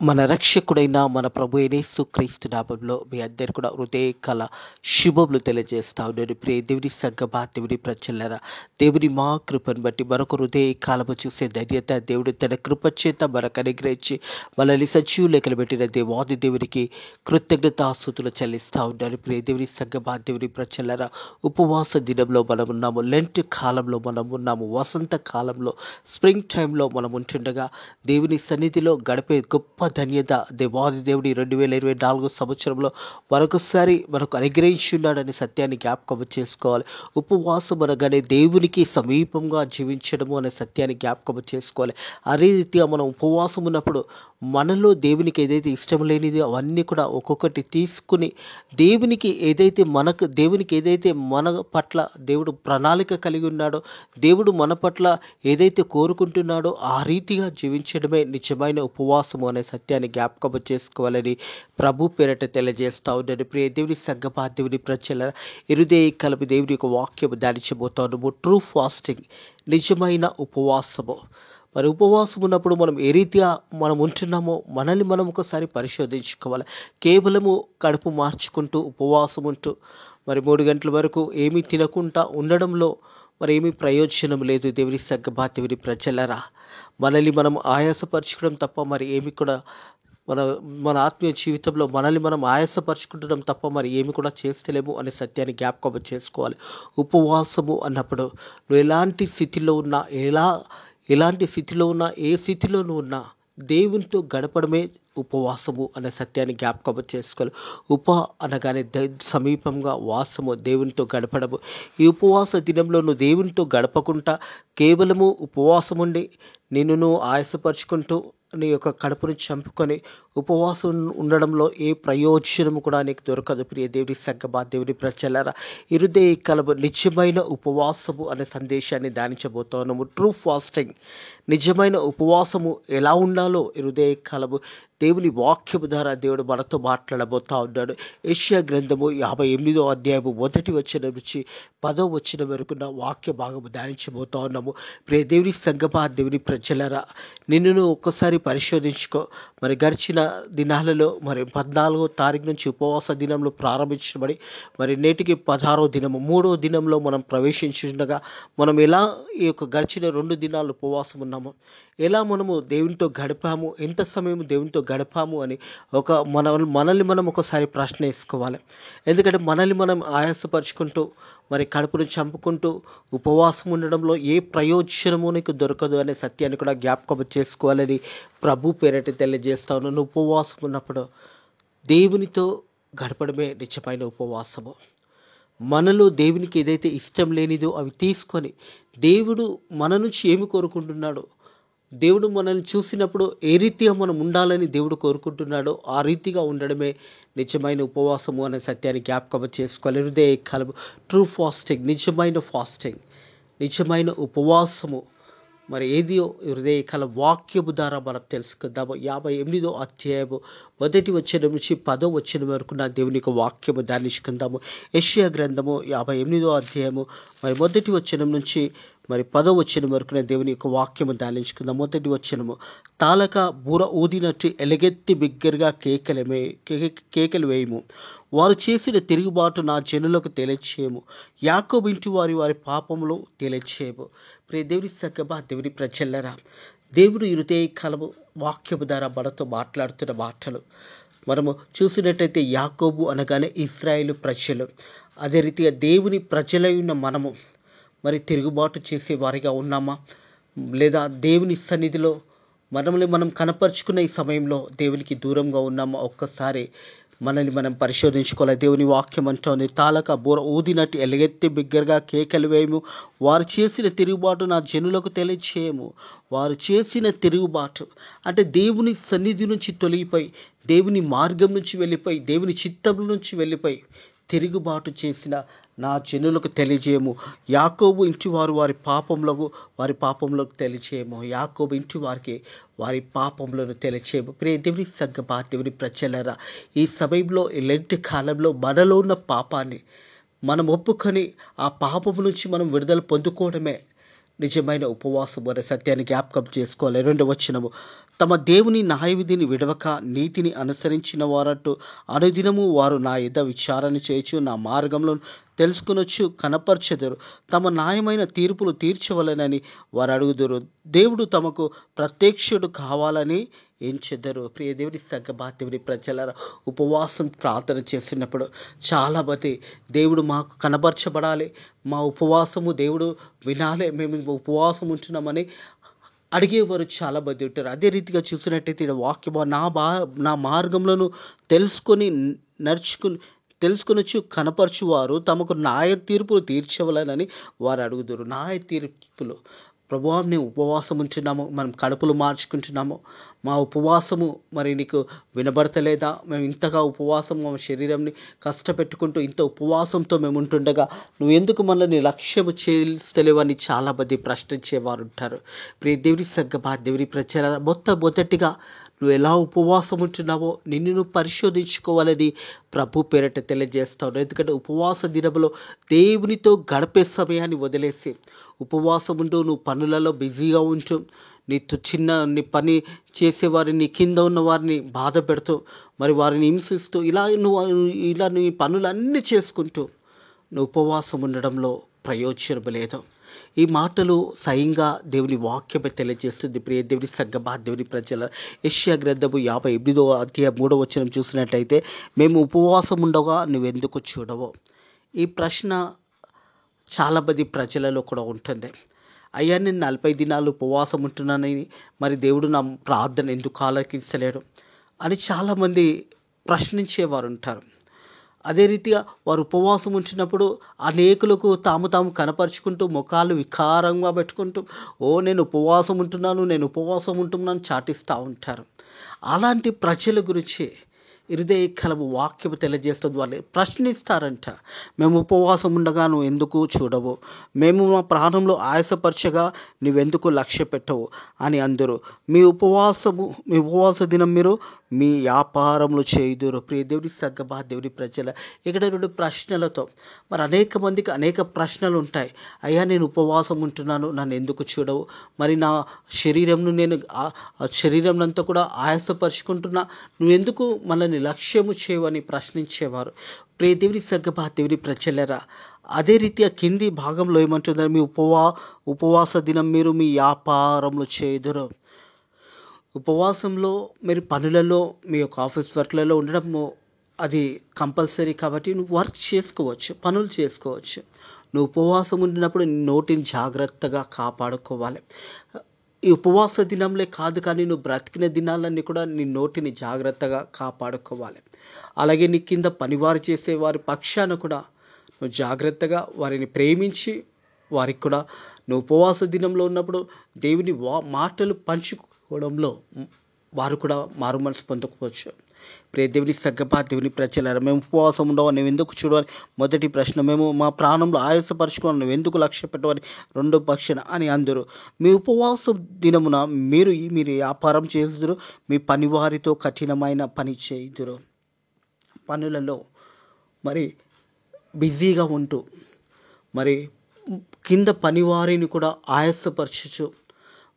మన రక్షకుడైన మన ప్రభు అయిన యేసుక్రీస్తు నామములో మీ అందరు కూడా హృదయకాల శుభములు తెలియజేస్తా ఉన్నాను. ప్రియ దేవుని సంగమా, దేవుని ప్రజలారా, దేవుని మా కృపను బట్టి మరొక హృదయ కాలము చూసే ధన్యత దేవుడు తన కృప చేత మనకు అనుగ్రహించి మనల్ని సజీవ లెక్కలు పెట్టిన దేవాది దేవునికి కృతజ్ఞతాస్తుతులు చెల్లిస్తా ఉన్నాను. ప్రియ దేవుని సంగమా, దేవుని ప్రజలారా, ఉపవాస దినంలో మనం ఉన్నాము. లెంట్ కాలంలో మనం ఉన్నాము. వసంత కాలంలో, స్ప్రింగ్ టైంలో మనం ఉంటుండగా దేవుని సన్నిధిలో గడిపే గొప్ప ధన్యత దేవాది దేవుడి 2024 సంవత్సరంలో మరొకసారి మనకు అనుగ్రహించి ఉన్నాడనే సత్యాన్ని జ్ఞాపకం చేసుకోవాలి. ఉపవాసం అనగానే దేవునికి సమీపంగా జీవించడము అనే సత్యాన్ని జ్ఞాపకం చేసుకోవాలి. అదే రీతిగా మనం ఉపవాసం ఉన్నప్పుడు మనలో దేవునికి ఏదైతే ఇష్టం లేనిదో అవన్నీ కూడా ఒక్కొక్కటి తీసుకుని దేవునికి ఏదైతే మన పట్ల దేవుడు ప్రణాళిక కలిగి ఉన్నాడో, దేవుడు మన పట్ల ఏదైతే కోరుకుంటున్నాడో ఆ రీతిగా జీవించడమే నిజమైన ఉపవాసము అనే సత్యాన్ని జ్ఞాపకం చేసుకోవాలని ప్రభు పేరట తెలియజేస్తా ఉన్నాడు. ప్రియ దేవుని సంగమా, దేవుని ప్రజల హృదయ కలిపి దేవుని యొక్క వాక్యము ధ్యానించబోతా ఉన్నాము. ట్రూ ఫాస్టింగ్, నిజమైన ఉపవాసము. మరి ఉపవాసం ఉన్నప్పుడు మనం ఏ రీతిగా మనం ఉంటున్నామో మనల్ని మనం ఒకసారి పరిశోధించుకోవాలి. కేవలము కడుపు మార్చుకుంటూ ఉపవాసం ఉంటూ మరి 3 గంటల వరకు ఏమీ తినకుండా ఉండడంలో మరి ఏమీ ప్రయోజనం లేదు. దేవుని సంగమా, దేవుని ప్రజలరా, మనల్ని మనం ఆయాసపరచుకోవడం తప్ప మరి ఏమి కూడా మన మన ఆత్మీయ జీవితంలో మనల్ని మనం ఆయాసపరచుకుంటడం తప్ప మరి ఏమి కూడా చేస్తలేము అనే సత్యాన్ని జ్ఞాపకం చేసుకోవాలి. ఉపవాసము అన్నప్పుడు నువ్వు ఎలాంటి స్థితిలో ఉన్నా, ఏ స్థితిలో నువ్వు ఉన్నా దేవునితో గడపడమే ఉపవాసము అనే సత్యాన్ని జ్ఞాపకం చేసుకోవాలి. అనగానే సమీపంగా వాసము, దేవునితో గడపడము. ఈ ఉపవాస దినంలో నువ్వు దేవునితో గడపకుండా కేవలము ఉపవాసం ఉండి నిన్ను ఆయాసపరుచుకుంటూ నీ యొక్క కడుపుని చంపుకొని ఉపవాసం ఉండడంలో ఏ ప్రయోజనము కూడా నీకు దొరకదు. ప్రియ దేవుని సంగమా, దేవుని ప్రజలారా, హృదయ కలబు నిజమైన ఉపవాసము అనే సందేశాన్ని ధ్యానించబోతున్నాము. ట్రూ ఫాస్టింగ్, నిజమైన ఉపవాసము ఎలా ఉండాలో హృదయ కలబు దేవుని వాక్యము ద్వారా దేవుడు మనతో మాట్లాడబోతా ఉన్నాడు. యెషయా గ్రంథము 58వ అధ్యాయము 1వ వచనం నుంచి 10వ వచనం వరకు నా వాక్య భాగము ధ్యానించబోతా ఉన్నాము. ప్రియ దేవుని సంగమా, దేవుని ప్రజలారా, నిన్ను ఒక్కసారి పరిశోధించుకో. మరి గడిచిన దినాలలో మరి 14వ తారీఖు నుంచి ఉపవాస దినంలో ప్రారంభించబడి మరి నేటికి 16వ దినము, 3వ దినంలో మనం ప్రవేశించుండగా మనం ఎలా ఈ యొక్క గడిచిన 2 దినాలు ఉపవాసం ఉన్నాము, ఎలా మనము దేవునితో గడిపాము, ఎంత సమయం దేవునితో గడిపాము అని మనల్ని మనం ఒకసారి ప్రశ్న వేసుకోవాలి. ఎందుకంటే మనల్ని మనం ఆయాసపరుచుకుంటూ మరి కడుపును చంపుకుంటూ ఉపవాసం ఉండడంలో ఏ ప్రయోజనము నీకు దొరకదు అనే సత్యాన్ని కూడా జ్ఞాపకం చేసుకోవాలని ప్రభు పేరట తెలియజేస్తా ఉన్నాను. ఉపవాసం ఉన్నప్పుడు దేవునితో గడపడమే నిజమైన ఉపవాసము. మనలో దేవునికి ఏదైతే ఇష్టం లేనిదో అవి తీసుకొని దేవుడు మన నుంచి ఏమి కోరుకుంటున్నాడో, దేవుడు మనల్ని చూసినప్పుడు ఏ రీతిగా మనం ఉండాలని దేవుడు కోరుకుంటున్నాడో ఆ రీతిగా ఉండడమే నిజమైన ఉపవాసము అనే సత్యాన్ని జ్ఞాపకం చేసుకోవాలి. హృదయ కలము, ట్రూ ఫాస్టింగ్, నిజమైన ఉపవాసము మరి ఏదియో హృదయకాల వాక్యము ద్వారా మనం తెలుసుకుందాము. 58వ అధ్యాయము 1వ వచనం నుంచి 10వ వచనం వరకు నా దేవుని యొక్క వాక్యము ధ్యానించుకుందాము. యెషయా గ్రంథము 58వ అధ్యాయము మరి 1వ వచనం నుంచి మరి 10వ వచనం వరకు నా దేవుని యొక్క వాక్యము ధ్యానించుకుందాం. 1వ వచనము, తాళక బూర ఊదినట్టు ఎలుగెత్తి బిగ్గరగా కేకలు వేయము, వారు చేసిన తిరుగుబాటు నా జనులకు తెలియచేయము, యాకోబు ఇంటి వారి పాపములు తెలియచేయము. ప్రియ దేవుని సంగమా, దేవుని ప్రజలారా, దేవుడు హృదయ కాలము వాక్యము ద్వారా మనతో మాట్లాడుతున్న మాటలు మనము చూసినట్టయితే యాకోబు అనగానే ఇశ్రాయేలు ప్రజలు. అదే రీతిగా దేవుని ప్రజలై ఉన్న మనము మరి తిరుగుబాటు చేసే వారిగా ఉన్నామా, లేదా దేవుని సన్నిధిలో మనల్ని మనం కనపరుచుకున్న ఈ సమయంలో దేవునికి దూరంగా ఉన్నామా? ఒక్కసారి మనల్ని మనం పరిశోధించుకోవాలి. దేవుని వాక్యం అంటోంది, తాళక బూర ఊదినట్టు ఎలుగెత్తి బిగ్గరగా కేకలు వేయము, వారు చేసిన తిరుగుబాటు నా జనులకు తెలియచేయము. వారు చేసిన తిరుగుబాటు అంటే దేవుని సన్నిధి నుంచి తొలగిపోయి, దేవుని మార్గం నుంచి వెళ్ళిపోయి, దేవుని చిత్తం నుంచి వెళ్ళిపోయి తిరుగుబాటు చేసిన నా జనులకు తెలియజేయము. యాకోబు ఇంటి వారి పాపంలోకి తెలియచేయము. యాకోబు ఇంటి వారికి వారి పాపంలోను తెలియచేయము. ప్రియ దేవుని సంగమా, దేవుని ప్రజలారా, ఈ సమయంలో ఈ లెంట్ కాలంలో మనలో ఉన్న పాపాన్ని మనం ఒప్పుకొని ఆ పాపం నుంచి మనం విడుదల పొందుకోవడమే నిజమైన ఉపవాసం అనే సత్యాన్ని జ్ఞాపకం చేసుకోవాలి. 2వ వచనము, తమ దేవుని న్యాయవిధిని విడవక నీతిని అనుసరించిన వారట్టు అనుదినము వారు నా యొద్ద విచారణ చేయొచ్చు, నా మార్గంలో తెలుసుకొనొచ్చు కనపరచెదరు. తమ న్యాయమైన తీర్పులు తీర్చవలెనని వారు అడుగుదురు. దేవుడు తమకు ప్రత్యక్షుడు కావాలని ఎంచెదరు. ప్రియ దేవుని సంగమా, దేవుని ప్రజలారా, ఉపవాసం ప్రార్థన చేసినప్పుడు చాలామంది దేవుడు మాకు కనపరచబడాలి, మా ఉపవాసము దేవుడు వినాలి, మేము ఉపవాసం ఉంటున్నామని అడిగేవారు చాలామంది ఉంటారు. అదే రీతిగా చూసినట్టయితే ఈడ వాక్యము నా మార్గంలోను తెలుసుకొని తెలుసుకొనొచ్చు కనపరచువారు తమకు న్యాయ తీర్పులు తీర్చవలెనని వారు అడుగుదురు. న్యాయ తీర్పులు, ప్రభువా మేము ఉపవాసం ఉంటున్నాము, మనం కడుపులు మార్చుకుంటున్నాము, మా ఉపవాసము మరి నీకు వినబడతలేదా? మేము ఇంతగా ఉపవాసం మా శరీరంని కష్టపెట్టుకుంటూ ఇంత ఉపవాసంతో మేము ఉంటుండగా నువ్వు ఎందుకు మనల్ని లక్ష్యము చేస్తలేవని చాలామంది ప్రశ్నించేవారు ఉంటారు. ప్రియ దేవుని సంగమా, దేవుని ప్రజలారా, మొదటిగా నువ్వు ఎలా ఉపవాసం ఉంటున్నావో నిన్ను నువ్వు పరిశోధించుకోవాలని ప్రభు పేరట తెలియజేస్తాను. ఎందుకంటే ఉపవాస దినములో దేవునితో గడిపే సమయాన్ని వదిలేసి ఉపవాసం ఉంటూ నువ్వు పనులలో బిజీగా ఉంటూ నీ పని చేసేవారిని, నీ కింద ఉన్న వారిని బాధ పెడుతూ మరి వారిని హింసిస్తూ ఇలా నీ పనులన్నీ చేసుకుంటూ నువ్వు ఉపవాసం ఉండడంలో ప్రయోజనం లేదు. ఈ మాటలు స్వయంగా దేవుని వాక్యమే తెలియజేస్తుంది. ప్రియ దేవుని సంగమా, దేవుని ప్రజల యెషయా గ్రంథము 58వ అధ్యాయం 3వ వచనం చూసినట్టయితే, మేము ఉపవాసం ఉండగా నువ్వెందుకు చూడవో? ఈ ప్రశ్న చాలామంది ప్రజలలో కూడా ఉంటుంది. అయ్యా, నేను 40 దినాలు ఉపవాసం ఉంటున్నానని మరి దేవుడు నా ప్రార్థన ఎందుకు ఆలకించలేడు అని చాలామంది ప్రశ్నించేవారు ఉంటారు. అదే రీతిగా వారు ఉపవాసం ఉంచినప్పుడు అనేకులకు తాము కనపరుచుకుంటూ ముఖాలు వికారంగా పెట్టుకుంటూ నేను ఉపవాసం ఉంటున్నాను చాటిస్తూ ఉంటారు. అలాంటి ప్రజల గురించి హృదయ కలము వాక్యము తెలియజేస్తుంది. వాళ్ళు ప్రశ్నిస్తారంట, మేము ఉపవాసం ఉండగా నువ్వు ఎందుకు చూడవు? మేము మా ప్రాణంలో ఆయాసపరచగా నువ్వెందుకు లక్ష్య పెట్టవు అని అందరూ. మీ ఉపవాస దినం మీరు మీ వ్యాపారములు చేయుదురు. ప్రియ దేవుని సంగమా, దేవుని ప్రజల, ఇక్కడ 2 ప్రశ్నలతో మరి అనేక మందికి అనేక ప్రశ్నలు ఉంటాయి. అయ్యా, నేను ఉపవాసం ఉంటున్నాను, నన్ను ఎందుకు చూడవు? మరి నా శరీరం అంతా కూడా ఆయాసపరుచుకుంటున్నా, నువ్వెందుకు మనల్ని లక్ష్యము చేయవని ప్రశ్నించేవారు. ప్రియ దేవుని సంగమా, దేవుని ప్రజలరా, అదే రీతిగా కింది భాగంలో ఏమంటున్నారు? మీ ఉపవాస దినం మీరు మీ వ్యాపారములు చేయుదురు. ఉపవాసంలో మీరు పనులలో, మీ యొక్క ఆఫీస్ వర్క్లలో ఉండడము అది కంపల్సరీ. కాబట్టి నువ్వు వర్క్ చేసుకోవచ్చు, పనులు చేసుకోవచ్చు. నువ్వు ఉపవాసం ఉండినప్పుడు నీ నోటిని జాగ్రత్తగా కాపాడుకోవాలి. ఈ ఉపవాస దినంలే కాదు, కానీ నువ్వు బ్రతికిన దినాలన్నీ కూడా నీ నోటిని జాగ్రత్తగా కాపాడుకోవాలి. అలాగే నీ కింద పనివారు చేసే వారి పక్షాన కూడా నువ్వు జాగ్రత్తగా వారిని ప్రేమించి వారికి కూడా నువ్వు ఉపవాస దినంలో ఉన్నప్పుడు దేవుని మాటలు పంచుకోవడంలో వారు కూడా మారు మనసు పొందకపోవచ్చు. ప్రియ దేవుని సంగమా, దేవుని ప్రజలారా, మేము ఉపవాసం ఉండవు నువ్వు ఎందుకు చూడాలి? మొదటి ప్రశ్న. మేము మా ప్రాణంలో ఆయాసపరచుకోవాలి, నువ్వు ఎందుకు లక్ష్య పెట్టవాలి? రెండో పక్షన అని అందరూ. మీ ఉపవాస దినమున మీరు వ్యాపారం చేయుదురు, మీ పనివారితో కఠినమైన పని చేయుదురు. పనులలో మరి బిజీగా ఉంటూ మరి కింద పనివారిని కూడా ఆయాసపరచచ్చు.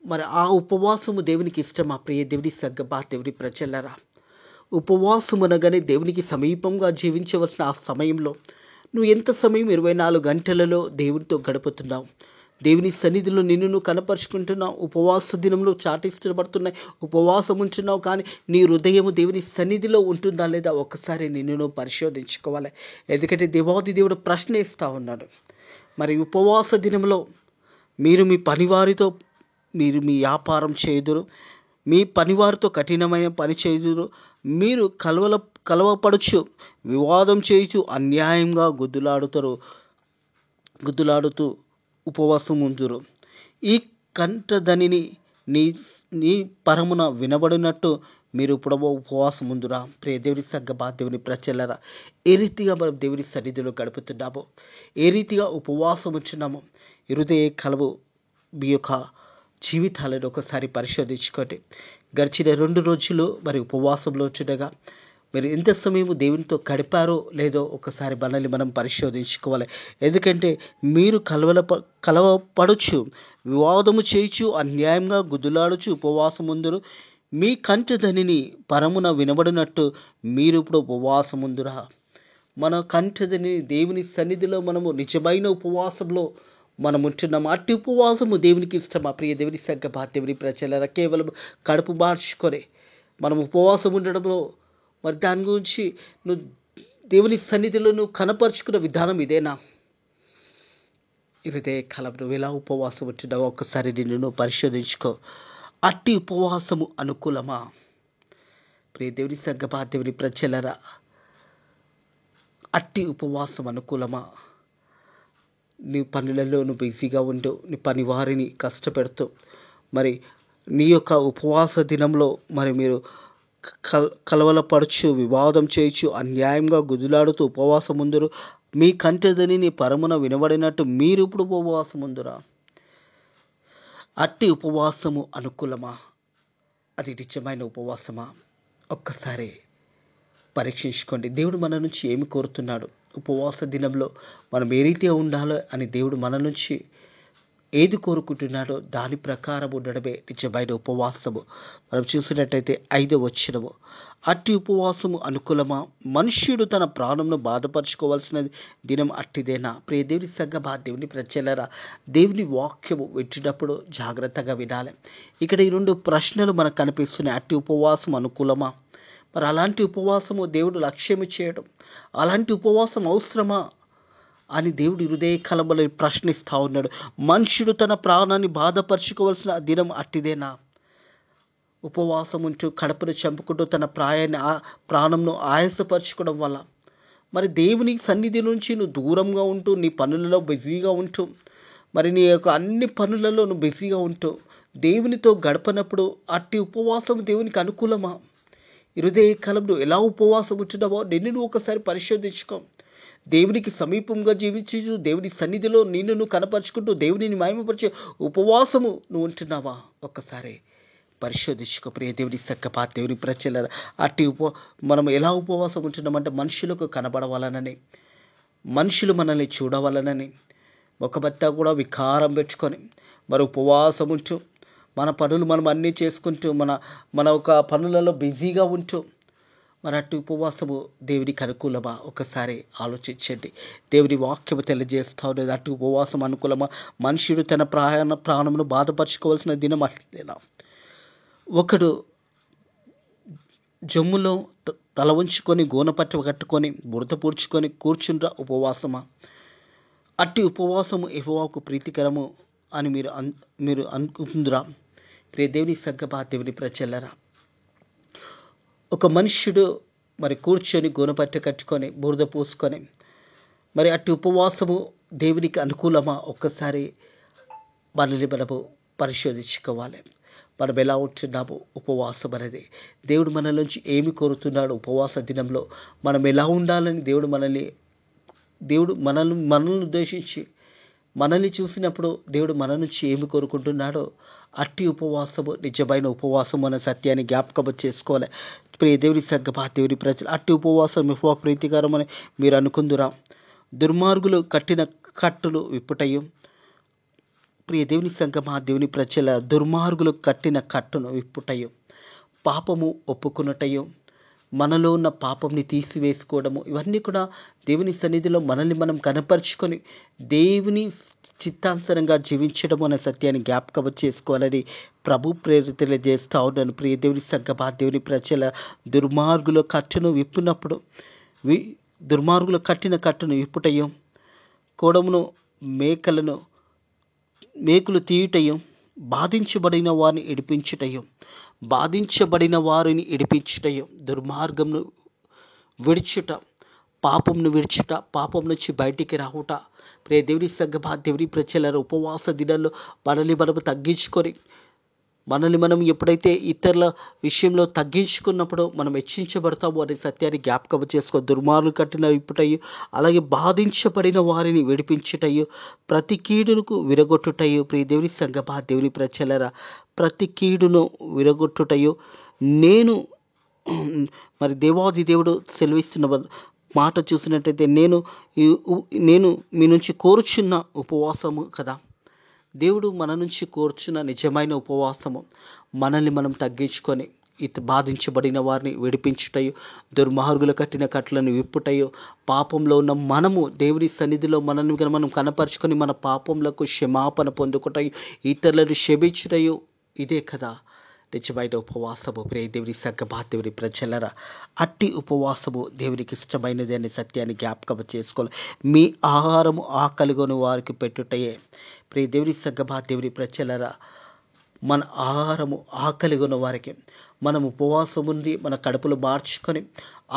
మరి ఆ ఉపవాసము దేవునికి ఇష్టమా? ప్రియ దేవుని సంగమా, దేవుని ప్రజలారా, ఉపవాసం అనగానే దేవునికి సమీపంగా జీవించవలసిన ఆ సమయంలో నువ్వు ఎంత సమయం 24 గంటలలో దేవునితో గడుపుతున్నావు? దేవుని సన్నిధిలో నిన్ను నువ్వు కనపరుచుకుంటున్నావు. ఉపవాస దినంలో చాటిష్టపడుతున్నాయి, ఉపవాసం ఉంటున్నావు, కానీ నీ హృదయము దేవుని సన్నిధిలో ఉంటుందా లేదా? ఒక్కసారి నిన్ను నువ్వు పరిశోధించుకోవాలి. ఎందుకంటే దేవాది దేవుడు ప్రశ్న ఇస్తూ ఉన్నాడు. మరి ఉపవాస దినంలో మీరు మీ పనివారితో మీ వ్యాపారం చేయుదురు, మీ పనివారితో కఠినమైన పని చేయుదురు, మీరు కలవపడుచు వివాదం చేయుచు అన్యాయంగా గుద్దులాడుతూ ఉపవాసం ఉందురు. ఈ కంటధనిని నీ పరమున వినబడినట్టు మీరు ఇప్పుడు ఉపవాసం ఉందురా. ప్రియ దేవుని సంగమా, దేవుని ప్రజలారా, ఏ రీతిగా మనం దేవుని సన్నిధిలో గడుపుతున్నామో, ఏ రీతిగా ఉపవాసం ఉంచున్నామో హృదయ కలవు మీ యొక్క జీవితాలను ఒకసారి పరిశోధించుకోండి. గడిచిన 2 రోజులు మరి ఉపవాసంలో ఉంటుండగా మీరు ఎంత సమయం దేవునితో గడిపారో లేదో ఒకసారి మనల్ని మనం పరిశోధించుకోవాలి. ఎందుకంటే మీరు కలవపడుచు వివాదము చేయుచు అన్యాయంగా గుద్దులాడుచు ఉపవాసం ఉందురు, మీ కంఠధ్వనిని పరమున వినబడినట్టు మీరు ఇప్పుడు ఉపవాసముందురా. మన కంఠధ్వని దేవుని సన్నిధిలో మనము నిజమైన ఉపవాసంలో మనం ఉంటున్నాము. అట్టి ఉపవాసము దేవునికి ఇష్టమా? ప్రియ దేవుని సంగమా, దేవుని ప్రజలారా, కేవలం కడుపు మార్చుకొని మనం ఉపవాసం ఉండడంలో మరి దాని గురించి నువ్వు దేవుని సన్నిధిలో నువ్వు కనపరుచుకున్న విధానం ఇదేనా? హృదయ కాలం నువ్వు ఎలా ఉపవాసం ఉంటున్నావో ఒక్కసారి నిన్ను నువ్వు పరిశోధించుకో. అట్టి ఉపవాసము అనుకూలమా? ప్రియ దేవుని సంగమా, దేవుని ప్రజలారా, అట్టి ఉపవాసం అనుకూలమా? నీ పనులలో నువ్వు బిజీగా ఉంటూ నీ పని వారిని కష్టపెడుతూ మరి నీ యొక్క ఉపవాస దినంలో మరి మీరు కలవలపరచు, వివాదం చేయొచ్చు, అన్యాయంగా గుదులాడుతూ ఉపవాసం ముందురు. మీ కంటెదని నీ పరమున వినబడినట్టు మీరు ఇప్పుడు ఉపవాసం ముందురా. అట్టి ఉపవాసము అనుకూలమా? అది నిజమైన ఉపవాసమా? ఒక్కసారి పరీక్షించుకోండి. దేవుడు మన నుంచి ఏమి కోరుతున్నాడు? ఉపవాస దినంలో మనం ఏ రీతిగా ఉండాలో అని దేవుడు మన నుంచి ఏది కోరుకుంటున్నాడో దాని ప్రకారం ఉండడమే నిజమైన ఉపవాసము. మనం చూసినట్టయితే 5వ వచనము, అట్టి ఉపవాసము అనుకూలమా? మనుష్యుడు తన ప్రాణంను బాధపరచుకోవాల్సిన దినం అట్టిదేనా? ప్రియ దేవుని సంగమా, దేవుని ప్రజలారా, దేవుని వాక్యము వింటున్నప్పుడు జాగ్రత్తగా వినాలి. ఇక్కడ ఈ 2 ప్రశ్నలు మనకు కనిపిస్తున్నాయి. అట్టి ఉపవాసం అనుకూలమా? మరి అలాంటి ఉపవాసము దేవుడు లక్ష్యము చేయడం, అలాంటి ఉపవాసం అవసరమా అని దేవుడు హృదయ కలబలి ప్రశ్నిస్తూ ఉన్నాడు. మనుష్యుడు తన ప్రాణాన్ని బాధపరచుకోవాల్సిన దినం అట్టిదేనా? ఉపవాసం ఉంటూ కడుపును చంపుకుంటూ తన ప్రాణంను ఆయాసపరచుకోవడం వల్ల మరి దేవుని సన్నిధి నుంచి నువ్వు దూరంగా ఉంటూ నీ పనులలో బిజీగా ఉంటూ మరి నీ యొక్క అన్ని పనులలో నువ్వు బిజీగా ఉంటూ దేవునితో గడపనప్పుడు అట్టి ఉపవాసం దేవునికి అనుకూలమా? హృదయ కాలంలో ఎలా ఉపవాసం ఉంటున్నావో నిన్ను నువ్వు ఒకసారి పరిశోధించుకో. దేవునికి సమీపంగా జీవించు, దేవుని సన్నిధిలో నిన్ను నువ్వు కనపరుచుకుంటూ దేవునిని మహిమపరిచే ఉపవాసము నువ్వు ఉంటున్నావా? ఒక్కసారి పరిశోధించుకో. ప్రియ దేవుని సంగమా, దేవుని ప్రజలారా, అట్టి మనం ఎలా ఉపవాసం ఉంటున్నామంటే మనుషులకు కనబడవాలనని, మనుషులు మనల్ని చూడవాలనని ముఖమంతా కూడా వికారం పెట్టుకొని మరి ఉపవాసం ఉంటూ మన పనులు మనం అన్నీ చేసుకుంటూ మన ఒక పనులలో బిజీగా ఉంటూ మరి అటు ఉపవాసము దేవునికి అనుకూలమా? ఒకసారి ఆలోచించండి. దేవుని వాక్యము తెలియజేస్తా ఉన్నది. అటు ఉపవాసం అనుకూలమా? మనుష్యుడు తన ప్రాణమును బాధపరచుకోవాల్సిన దినం అట్లేనా? ఒకడు జమ్ములో తల ఉంచుకొని గోనపట్ట కట్టుకొని బురద పూడ్చుకొని కూర్చుండ్రా ఉపవాసమా? అట్టి ఉపవాసము యెహోవాకు ప్రీతికరము అని మీరు అనుకుందురా? ప్రియ దేవుని సంగమా, దేవుని ప్రజలారా, ఒక మనుష్యుడు మరి కూర్చొని గోనపట్ట కట్టుకొని బురద పూసుకొని మరి అట్టి ఉపవాసము దేవునికి అనుకూలమా? ఒక్కసారి మనల్ని మనము పరిశోధించుకోవాలి. మనం ఎలా ఉంటున్నాము? ఉపవాసం అనేది దేవుడు మన నుంచి ఏమి కోరుతున్నాడు? ఉపవాస దినంలో మనం ఎలా ఉండాలని దేవుడు మనల్ని ఉద్దేశించి మనల్ని చూసినప్పుడు దేవుడు మన నుంచి ఏమి కోరుకుంటున్నాడో అట్టి ఉపవాసము నిజమైన ఉపవాసం అనే సత్యాన్ని జ్ఞాపకం చేసుకోవాలి. ప్రియ దేవుని సంగమా, దేవుని ప్రజలు, అట్టి ఉపవాసం యెహోవాకు ప్రీతికరం అని మీరు అనుకుందురా? దుర్మార్గులు కట్టిన కట్టులు విప్పుటయు. ప్రియ దేవుని సంగమా, దేవుని ప్రజల, దుర్మార్గులు కట్టిన కట్టును విప్పుటయు, పాపము ఒప్పుకున్నటయు, మనలో ఉన్న పాపంని తీసివేసుకోవడము, ఇవన్నీ కూడా దేవుని సన్నిధిలో మనల్ని మనం కనపరుచుకొని దేవుని చిత్తానుసారంగా జీవించడం అనే సత్యాన్ని జ్ఞాపకం చేసుకోవాలని ప్రభు ప్రేరితలు చేస్తూ ఉన్నాను. ప్రియ దేవుని సంగమా, దేవుని ప్రజల, దుర్మార్గుల కట్టును విప్పినప్పుడు దుర్మార్గులు కట్టిన కట్టును విప్పుటయు, కోడమును మేకులు తీయుటయు, బాధించబడిన వారిని ఇడిపించుటయు, దుర్మార్గంను విడిచుట, పాపంను విడిచుట, పాపం నుంచి బయటికి రావుట. ప్రియ దేవుని సంగమా, దేవుని ప్రజల, ఉపవాస దినాల్లో మనల్ని మనము తగ్గించుకొని మనల్ని మనం ఎప్పుడైతే ఇతరుల విషయంలో తగ్గించుకున్నప్పుడు మనం హెచ్చించబడతాము అనే సత్యాన్ని జ్ఞాపకం చేసుకో. దుర్మార్గులు కట్టిన విప్పుటయు, అలాగే బాధించబడిన వారిని విడిపించుటయు, ప్రతి కీడుకు విరగొట్టుటయు. ప్రియ దేవుని సంగమా, దేవుని ప్రజలారా, ప్రతి కీడును విరగొట్టుటయు నేను మరి దేవాది దేవుడు సెలవిస్తున్న మాట చూసినట్టయితే నేను మీ నుంచి కోరుచున్న ఉపవాసము కదా. దేవుడు మన నుంచి కోరుచున్న నిజమైన ఉపవాసము మనల్ని మనం తగ్గించుకొని బాధించబడిన వారిని విడిపించుటయు, దుర్మార్గులు కట్టిన కట్లను విప్పుటయు, పాపంలో ఉన్న మనము దేవుని సన్నిధిలో మనల్ని మనం కనపరుచుకొని మన పాపములకు క్షమాపణ పొందుకుటయు, ఇతరులను క్షమించుటయు, ఇదే కదా నిజమైన ఉపవాసము. ప్రియ దేవుని సంగమా, దేవుని ప్రజలరా, అట్టి ఉపవాసము దేవునికి ఇష్టమైనది అనే సత్యాన్ని జ్ఞాపకం చేసుకోవాలి. మీ ఆహారము ఆకలిగొని వారికి పెట్టుటయే. ప్రియ దేవుని సంగమా, దేవుని ప్రజలరా, మన ఆహారము ఆకలిగొన్న వారికి మనం ఉపవాసం ఉండి మన కడుపులు మార్చుకొని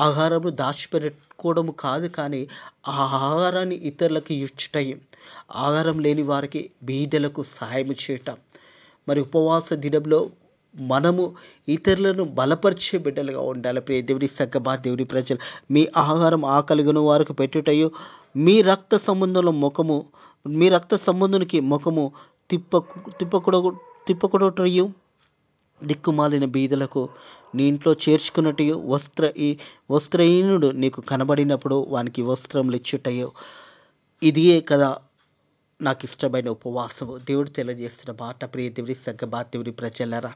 ఆహారము దాచిపెట్టుకోవడము కాదు, కానీ ఆ ఆహారాన్ని ఇతరులకు ఇచ్చుటయు, ఆహారం లేని వారికి బీదలకు సహాయం చేయటం. మరి ఉపవాస దినంలో మనము ఇతరులను బలపరిచే బిడ్డలుగా ఉండాలి. ప్రియ దేవుని సంగమా, దేవుని ప్రజలు, మీ ఆహారం ఆకలిగొన్న వారికి పెట్టుటయు, మీ రక్త సంబంధునికి ముఖము తిప్పకూడటయు, దిక్కుమాలిన బీదలకు నీ ఇంట్లో చేర్చుకున్నట్టు, వస్త్రహీనుడు నీకు కనబడినప్పుడు వానికి వస్త్రములు ఇచ్చుటయు, ఇదియే కదా నాకు ఇష్టమైన ఉపవాసము. దేవుడు తెలియజేస్తున్న మాట. ప్రియ దేవుని సంగమా, దేవుని ప్రజలరా,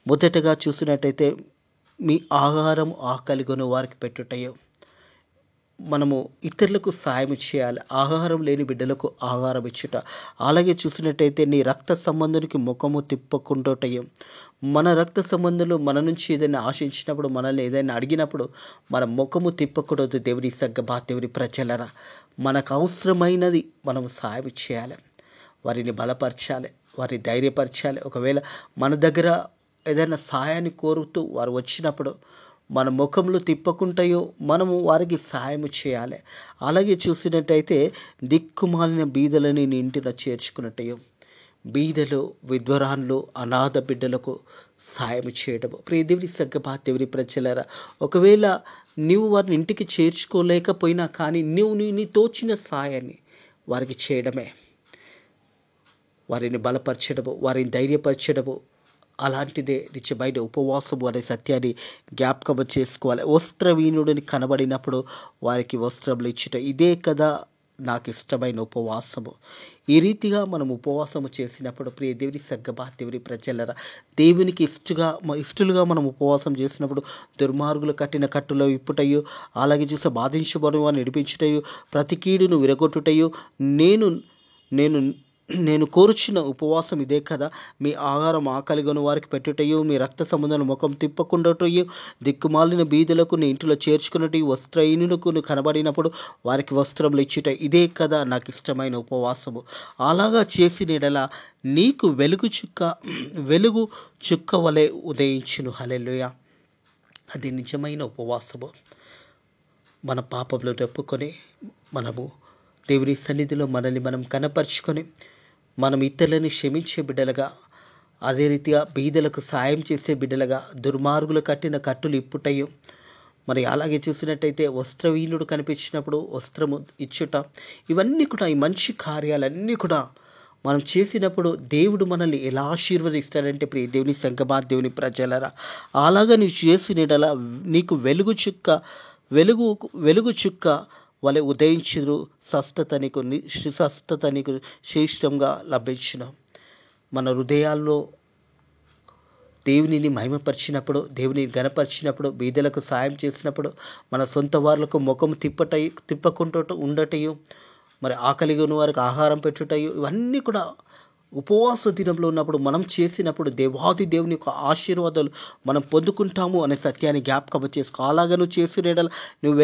మొదటగా చూసినట్టయితే మీ ఆహారం ఆకలిగొని వారికి పెట్టుటయు, మనము ఇతరులకు సాయం చేయాలి. ఆహారం లేని బిడ్డలకు ఆహారం ఇచ్చుట. అలాగే చూసినట్టయితే నీ రక్త సంబంధునికి ముఖము తిప్పకుండాటయు, మన రక్త సంబంధులు మన నుంచి ఏదైనా ఆశించినప్పుడు, మనల్ని ఏదైనా అడిగినప్పుడు మన ముఖము తిప్పకూడదు. దేవుని సంగమా, దేవుని ప్రజలరా, మనకు అవసరమైనది మనం సాయం చేయాలి, వారిని బలపరచాలి, వారిని ధైర్యపరచాలి. ఒకవేళ మన దగ్గర ఏదైనా సహాయాన్ని కోరుతూ వారు వచ్చినప్పుడు మన ముఖంలో తిప్పకుంటాయో మనము వారికి సహాయం చేయాలి. అలాగే చూసినట్టయితే దిక్కుమాలిన బీదలని నీ ఇంటిలో చేర్చుకున్నట్టయో, బీదలు, విధ్వరాన్లు, అనాథ బిడ్డలకు సాయం చేయడము. ప్రియ దేవుని సంగమా, దేవుని ప్రజలరా, ఒకవేళ నీవు వారిని ఇంటికి చేర్చుకోలేకపోయినా కానీ నీ తోచిన సాయాన్ని వారికి చేయడమే, వారిని బలపరచడము, వారిని ధైర్యపరచడము, అలాంటిదే నిజమైన ఉపవాసము అనే సత్యాన్ని జ్ఞాపకం చేసుకోవాలి. వస్త్రహీనుడిని కనబడినప్పుడు వారికి వస్త్రములు ఇచ్చుట, ఇదే కదా నాకు ఇష్టమైన ఉపవాసము. ఈ రీతిగా మనం ఉపవాసము చేసినప్పుడు ప్రియ దేవుని సంగమా, దేవుని ప్రజలరా, దేవునికి ఇష్టలుగా మనం ఉపవాసం చేసినప్పుడు దుర్మార్గులు కట్టిన కట్టులో విప్పుటయు, అలాగే చూసే బాధించబడిన వారిని విడిపించుటయు, ప్రతి కీడును విరగొట్టుటయు, నేను కోరుచున్న ఉపవాసం ఇదే కదా. మీ ఆహారం ఆకలిగొని వారికి పెట్టుటయు, మీ రక్త సంబంధాల ముఖం తిప్పకుండాటయు, దిక్కుమాలిన బీదలకు నీ ఇంటిలో చేర్చుకున్నట్టు, వస్త్రహీనులకు కనబడినప్పుడు వారికి వస్త్రములు ఇచ్చుట, ఇదే కదా నాకు ఇష్టమైన ఉపవాసము. అలాగా చేసిన యెడల నీకు వెలుగు చుక్క వలె ఉదయించును. హల్లెలూయా. అది నిజమైన ఉపవాసము. మన పాపంలో ఒప్పుకొని మనము దేవుని సన్నిధిలో మనల్ని మనం కనపరుచుకొని మనం ఇతరులను క్షమించే బిడ్డలుగా, అదే రీతిగా బీదలకు సాయం చేసే బిడ్డలుగా, దుర్మార్గులు కట్టిన కట్టులు ఇప్పుటయు, మరి అలాగే చూసినట్టయితే వస్త్రహీనుడు కనిపించినప్పుడు వస్త్రము ఇచ్చుట, ఇవన్నీ కూడా, ఈ మంచి కార్యాలన్నీ కూడా మనం చేసినప్పుడు దేవుడు మనల్ని ఎలా ఆశీర్వదిస్తాడంటే ప్రియ దేవుని సంగమా, దేవుని ప్రజలరా, అలాగా నీవు చేసిన యెడల నీకు వెలుగు చుక్క వలె ఉదయించును, స్వస్థత నీకు శ్రేష్టంగా లభించును. మన హృదయాల్లో దేవునిని మహిమపరిచినప్పుడు, దేవుని గణపరిచినప్పుడు, బీదలకు సాయం చేసినప్పుడు, మన సొంత వాళ్లకు ముఖం తిప్పకుండా ఉండటయు, మరి ఆకలిగొని వారికి ఆహారం పెట్టుటయు, ఇవన్నీ కూడా ఉపవాస దినంలో ఉన్నప్పుడు మనం చేసినప్పుడు దేవాది దేవుని యొక్క ఆశీర్వాదాలు మనం పొందుకుంటాము అనే సత్యాన్ని జ్ఞాపకం చేసుకో. అలాగా నువ్వు చేసిన యెడల నువ్వు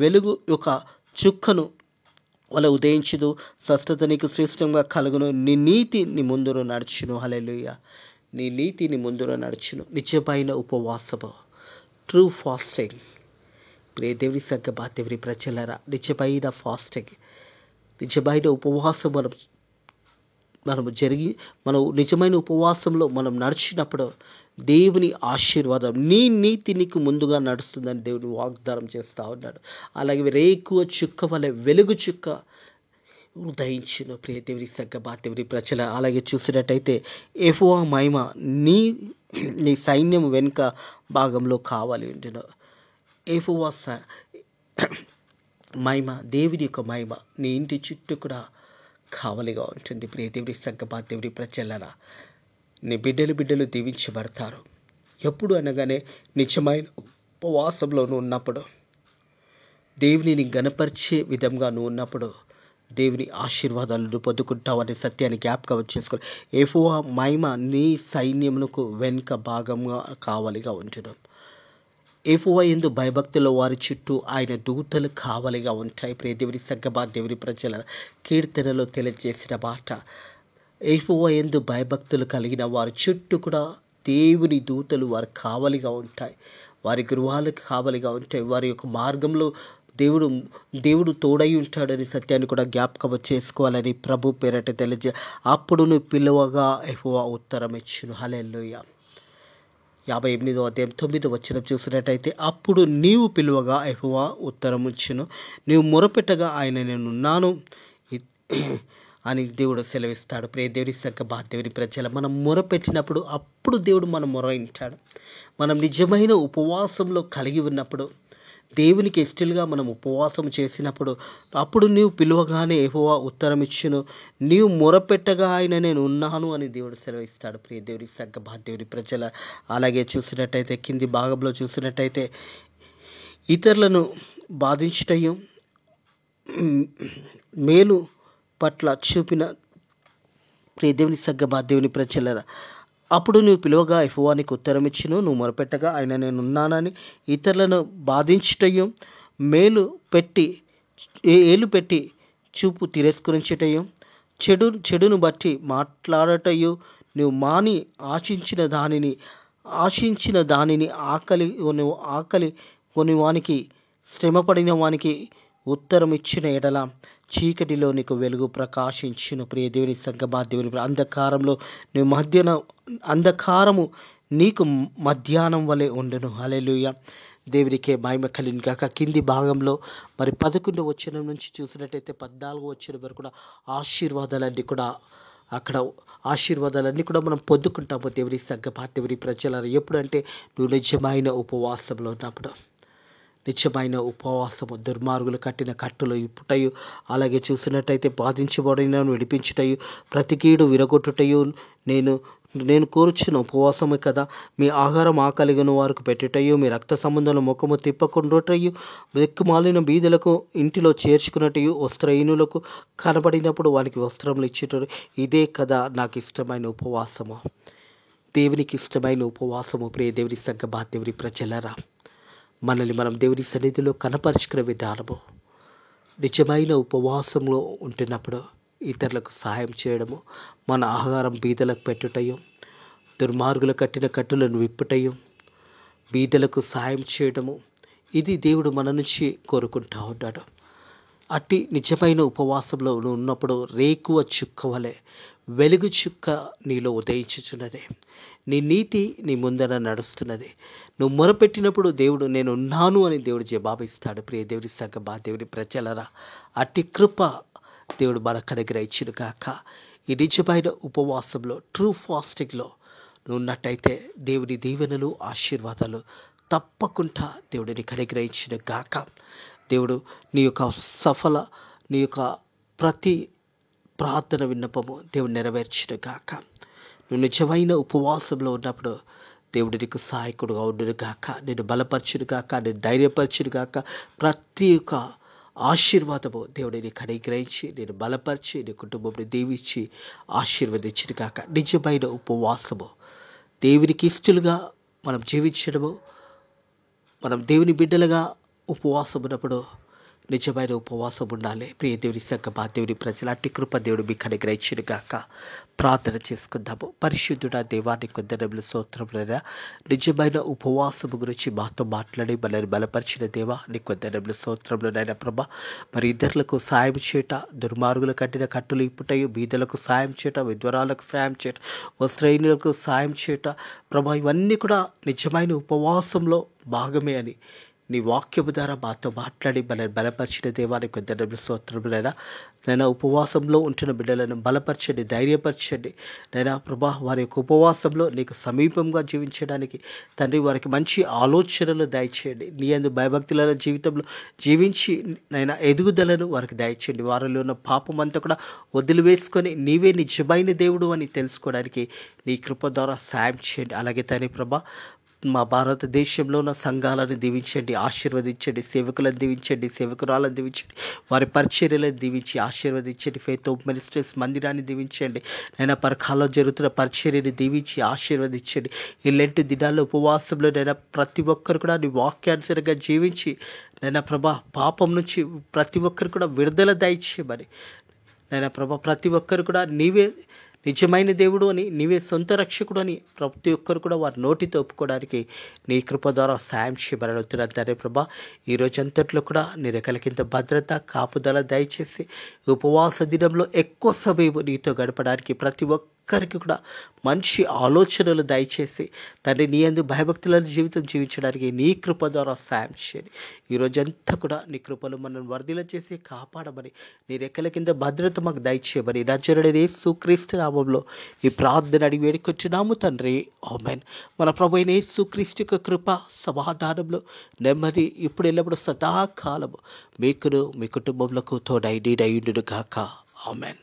వెలుగు యొక్క చుక్కను వల్ల ఉదయించుదు, స్వస్థత నీకు శ్రేష్టంగా కలుగును, నీ నీతి నీ ముందును నడుచును. హల్లెలూయా. నీ నీతి నీ ముందును నడుచును. నిజమైన ఉపవాసము, ట్రూ ఫాస్టింగ్. ప్రియ దేవుని సంగమా, దేవుని ప్రజలరా, నిజమైన ఫాస్టింగ్, నిజమైన ఉపవాసం మనం నిజమైన ఉపవాసంలో మనం నడిచినప్పుడు దేవుని ఆశీర్వాదం, నీ నీతి నీకు ముందుగా నడుస్తుందని దేవుని వాగ్దానం చేస్తూ ఉన్నాడు. అలాగే రేకువ చుక్క వలె వెలుగు చుక్క ఉదయించును. ప్రియ దేవుని సంగమా, దేవుని ప్రజల, అలాగే చూసినట్టయితే యెహోవా మహిమ నీ సైన్యం వెనుక భాగంలో కావాలి ఉండును. యెహోవా మహిమ, దేవుని యొక్క మహిమ నీ ఇంటి చుట్టూ కూడా కావలిగా ఉంటుంది. ప్రియ దేవుని సంగమా, దేవుని ప్రజలరా, నీ బిడ్డలు దీవించబడతారు. ఎప్పుడు అనగానే నిజమైన ఉపవాసంలో నువ్వు ఉన్నప్పుడు, దేవునిని గణపరిచే విధంగా నువ్వు ఉన్నప్పుడు దేవుని ఆశీర్వాదాలు నువ్వు పొందుకుంటావనే సత్యాన్ని జ్ఞాపకం చేసుకోవాలి. యెహోవా మహిమ నీ సైన్యమునకు వెనుక భాగంగా కావలిగా ఉంటున్నాం. యెహోవా యందు భయభక్తుల వారి చుట్టూ ఆయన దూతలు కావలిగా ఉంటాయి. ప్రియ దేవుని సంగమా, దేవుని ప్రజల కీర్తనలో తెలియజేసిన మాట, యెహోవా యందు భయభక్తులు కలిగిన వారి చుట్టూ కూడా దేవుని దూతలు వారి కావలిగా ఉంటాయి. వారి గృహాలకు కావలిగా ఉంటాయి. వారి యొక్క మార్గంలో దేవుడు తోడై ఉంటాడని సత్యాన్ని కూడా జ్ఞాపకం చేసుకోవాలని ప్రభు పేరట అప్పుడు నువ్వు పిలువగా యెహోవా ఉత్తరం ఇచ్చును. హల్లెలూయా. 58వ అధ్యాయం 9వ వచనం చూసినట్టయితే, అప్పుడు నీవు పిలువగా యెహోవా ఉత్తరం ఇచ్చును, నీవు మొరపెట్టగా ఆయన నేనున్నాను అని దేవుడు సెలవిస్తాడు. ప్రియ దేవుని సంగమా, దేవుని ప్రజల మనం మొరపెట్టినప్పుడు అప్పుడు దేవుడు మన మొర వింటాడు. మనం నిజమైన ఉపవాసంలో కలిగి ఉన్నప్పుడు, దేవునికి ఇష్టలుగా మనం ఉపవాసం చేసినప్పుడు, అప్పుడు నీవు పిలువగానే యెహోవా ఉత్తరం ఇచ్చును, నీవు మొరపెట్టగా ఆయన నేను ఉన్నాను అని దేవుడు సెలవిస్తాడు. ప్రియ దేవుని సంగమా, దేవుని ప్రజల అలాగే చూసినట్టయితే కింది భాగంలో చూసినట్టయితే, ఇతరులను బాధించుటయు మేలు పట్ల చూపిన ప్రియ దేవుని సంగమా, దేవుని ప్రజలరా, అప్పుడు నువ్వు పిలువగా యెహోవా నీకు ఉత్తరం ఇచ్చును, నువ్వు మొరపెట్టగా ఆయన నేనున్నానని, ఇతరులను బాధించుటయు మేలు పెట్టి ఏలు పెట్టి చూపు తిరస్కరించుటయు చెడును బట్టి మాట్లాడటయు నువ్వు మాని ఆశించిన దానిని ఆకలి కొని వానికి శ్రమపడిన వానికి ఉత్తరం ఇచ్చిన ఎడల చీకటిలో నీకు వెలుగు ప్రకాశించును. ప్రియ దేవుని సంగమా, దేవుని అంధకారంలో నువ్వు అంధకారము నీకు మధ్యాహ్నం వలె ఉండును. హల్లెలూయా. దేవునికే మహిమ కలుగును గాక. కింది భాగంలో మరి 11వ వచనం నుంచి చూసినట్టయితే 14వ వచనం వరకు కూడా ఆశీర్వాదాలన్నీ కూడా మనం పొందుకుంటాము. దేవుని సంగమా, దేవుని ప్రజల ఎప్పుడంటే నువ్వు నిజమైన ఉపవాసంలో ఉన్నప్పుడు. నిత్యమైన ఉపవాసము దుర్మార్గులు కట్టిన కట్టులు ఇప్పుటయు, అలాగే చూసినట్టయితే బాధించబడిన విడిపించుటయు, ప్రతి కీడు విరగొట్టుటయు నేను కోరుచున్న ఉపవాసమే కదా. మీ ఆహారం ఆకలిగిన వారికి పెట్టుటయు, మీ రక్త సంబంధాల ముఖము తిప్పకుండుటయు, దిక్కుమాలిన బీదలకు ఇంటిలో చేర్చుకున్నటయు, వస్త్రహీనులకు కనబడినప్పుడు వారికి వస్త్రములు ఇచ్చేటడు, ఇదే కదా నాకు ఇష్టమైన ఉపవాసము. దేవునికి ఇష్టమైన ఉపవాసము. ప్రియ దేవుని సంగమా, దేవుని ప్రజలరా, మనల్ని మనం దేవుని సన్నిధిలో కనపరుచుకునే విధానము, నిజమైన ఉపవాసంలో ఉంటున్నప్పుడు ఇతరులకు సహాయం చేయడము, మన ఆహారం బీదలకు పెట్టుటయు, దుర్మార్గులు కట్టిన కట్టులను విప్పుటయు, బీదలకు సహాయం చేయడము, ఇది దేవుడు మన నుంచి కోరుకుంటా ఉన్నాడు. అట్టి నిజమైన ఉపవాసంలో ఉన్నప్పుడు రేకువ చుక్క వలె వెలుగు చుక్క నీలో ఉదయించుచున్నది. నీ నీతి నీ ముందర నడుస్తున్నది. నువ్వు మొరపెట్టినప్పుడు దేవుడు నేను ఉన్నాను అని దేవుడు జవాబిస్తాడు. ప్రియ దేవుని సంగమా, దేవుని ప్రజలరా, అట్టి కృప దేవుడు మనకు అనుగ్రహించును గాక. ఈ నిజమైన ఉపవాసంలో ట్రూ ఫాస్టింగ్లో నువ్వు ఉన్నట్టయితే దేవుని దీవెనలు ఆశీర్వాదాలు తప్పకుండా దేవుడు నీకు అనుగ్రహించును గాక. దేవుడు నీ యొక్క ప్రతి ప్రార్థన విన్నపము దేవుడు నెరవేర్చును గాక. నువ్వు నిజమైన ఉపవాసంలో ఉన్నప్పుడు దేవుడు నీకు సహాయకుడుగా ఉండును గాక, నేను బలపరచును గాక, నేను ధైర్యపరచును గాక. ప్రతి ఒక్క ఆశీర్వాదము దేవుడు నీకు అనుగ్రహించి నేను బలపరిచి నీ కుటుంబంని దీవించి ఆశీర్వదించును గాక. నిజమైన ఉపవాసము దేవునికి ఇష్టలుగా మనం జీవించడము, మనం దేవుని బిడ్డలుగా ఉపవాసం ఉన్నప్పుడు నిజమైన ఉపవాసం ఉండాలి. ప్రియ దేవుని సంగమా, దేవుని ప్రజల అట్టి కృప దేవుడు మీకు అనుగ్రహించును గాక. ప్రార్థన చేసుకుందాము. పరిశుద్ధుడా దేవా, నీకు వందనములు, స్తోత్రములైనా నిజమైన ఉపవాసము గురించి మాతో మాట్లాడి మనల్ని బలపరిచిన దేవా, నీకు వందనములు, స్తోత్రములైనా ప్రభా. మరి ఇతరులకు సాయం చేయట, దుర్మార్గులు కట్టిన కట్టులు ఇప్పుటయు, బీదలకు సాయం చేయట, విధ్వరాలకు సాయం చేయట, వస్త్రహీనులకు సాయం చేయట ప్రభా, ఇవన్నీ కూడా నిజమైన ఉపవాసంలో భాగమే అని నీ వాక్యము ద్వారా మాతో మాట్లాడి మనల్ని బలపరిచిన దేవానికి వందనములు, స్తోత్రములైనా. నైనా ఉపవాసంలో ఉంటున్న బిడ్డలను బలపరచండి, ధైర్యపరచండి. నైనా ప్రభా, వారి యొక్క ఉపవాసంలో నీకు సమీపంగా జీవించడానికి తండ్రి వారికి మంచి ఆలోచనలు దయచేయండి. నీ యందు భయభక్తుల జీవితంలో జీవించి నైనా ఎదుగుదలను వారికి దయచేయండి. వారిలో ఉన్న పాపం అంతా కూడా వదిలివేసుకొని నీవే నిజమైన దేవుడు అని తెలుసుకోవడానికి నీ కృప ద్వారా సాయం చేయండి. అలాగే తండ్రి ప్రభా, మా భారతదేశంలో ఉన్న సంఘాలను దీవించండి, ఆశీర్వదించండి. సేవకులను దీవించండి, సేవకురాలను దీవించండి. వారి పరిచర్యలను దీవించి ఆశీర్వదించండి. ఫెయిత్ ఆఫ్ మినిస్ట్రీస్ మందిరాన్ని దీవించండి. నైనా పరకాల్లో జరుగుతున్న పరిచర్యని దీవించి ఆశీర్వదించండి. ఈ లెంట్ దినాల్లో ఉపవాసంలో నైనా ప్రతి ఒక్కరు కూడా నీ వాక్యానుసారంగా జీవించి నైనా ప్రభా, పాపం నుంచి ప్రతి ఒక్కరు కూడా విడుదల దయచేయమని నైనా ప్రభా, ప్రతి ఒక్కరు కూడా నీవే నిజమైన దేవుడు అని, నీవే సొంత రక్షకుడు అని ప్రతి ఒక్కరు కూడా వారి నోటితో ఒప్పుకోవడానికి నీ కృప ద్వారా సాయం చేయమని అడుగుతున్నాను ప్రభా. ఈ రోజంతట్లో కూడా నీ రెక్కల కింద భద్రత, కాపుదల దయచేసి ఉపవాస దినంలో ఎక్కువ సమయం నీతో గడపడానికి ప్రతి ఒక్కరికి కూడా మంచి ఆలోచనలు దయచేసి తండ్రి నీ యందు భయభక్తుల జీవితం జీవించడానికి నీ కృప ద్వారా సాయం చేయండి. ఈ రోజంతా కూడా నీ కృపలు మనల్ని వర్ధిల చేసి కాపాడమని, నీ రెక్కల కింద భద్రత మాకు దయచేయమని నజరేయుడైన యేసుక్రీస్తు నామములో ఈ ప్రార్థన అడిగి వేడుకొచ్చున్నాము తండ్రి, ఆమేన్. మన ప్రభువైన యేసుక్రీస్తు యొక్క కృప, సమాధానంలో నెమ్మది ఇప్పుడు ఎల్లప్పుడు సదాకాలము మీకును మీ కుటుంబములకు తోడై నీడై ఉండును గాక. ఆమేన్.